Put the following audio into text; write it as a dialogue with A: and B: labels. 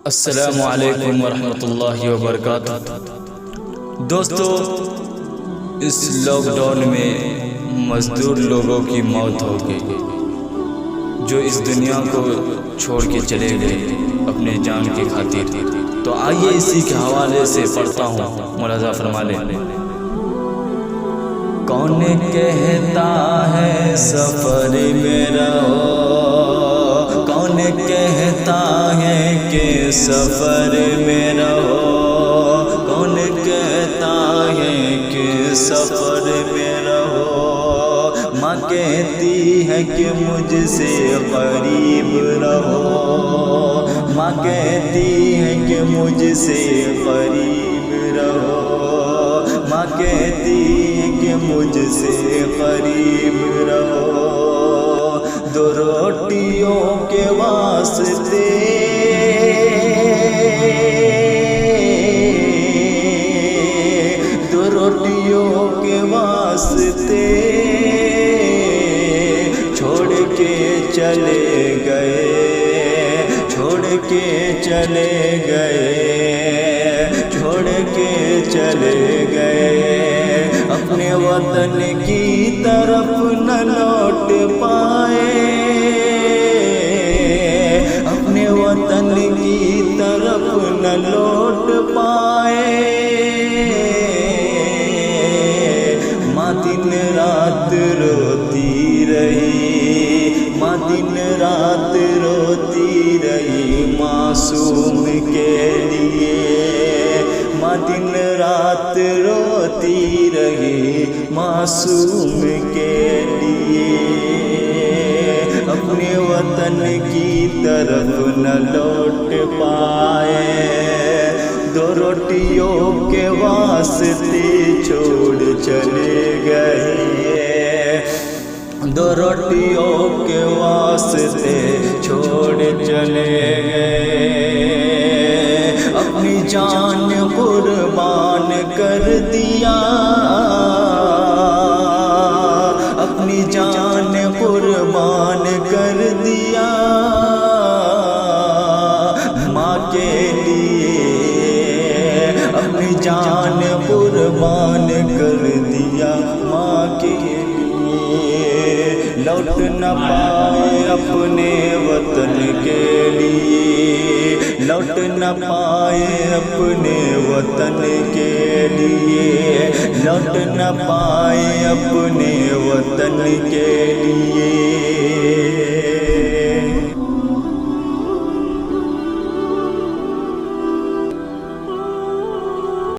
A: अस्सलामु अलैकुम वरहमतुल्लाहि वबरकातुहू। दोस्तों, इस लॉकडाउन में मज़दूर लोगों की मौत हो गई, जो इस दुनिया को छोड़ के चले गए अपने जान की खातिर। तो आइए इसी के हवाले से पढ़ता हूँ, मुलाज़ा फरमा लें। कौन कहता है सफ़र में रहो, कौन कहता है कि सफ़र में रहो, कौन कहता है कि सफ़र में रहो। माँ कहती है कि मुझसे करीब रहो, माँ कहती है कि मुझसे करीब रहो, माँ कहती है कि मुझसे करीब रहो। दो रोटियों के वास्ते दो रोटियों के वास्ते छोड़ के चले गए, छोड़ के चले गए, छोड़ के चले गए। अपने वतन की तरफ न लौट पाए, अपने वतन की तरफ न लौट पाए। माँ दिन रात रोती रही, माँ दिन रात रोती रही मासूम के लिए, माँ दिन रात रोती रही मासूम के लिए। अपने वतन की तरफ न लौट पाए, दो रोटियों के वास्ते छोड़ चले गए, दो रोटियों के वास्ते छोड़ चले गए। अपनी जान कुर्बान कर दिया, अपनी जान कुर्बान कर दिया माँ के लिए, अपनी जान कुर्बान कर दिया माँ के लिए। लौट न पाए अपने वतन के लिए, लौट न पाए अपने वतन के लिए, लौट न पाए अपने वतन के लिए।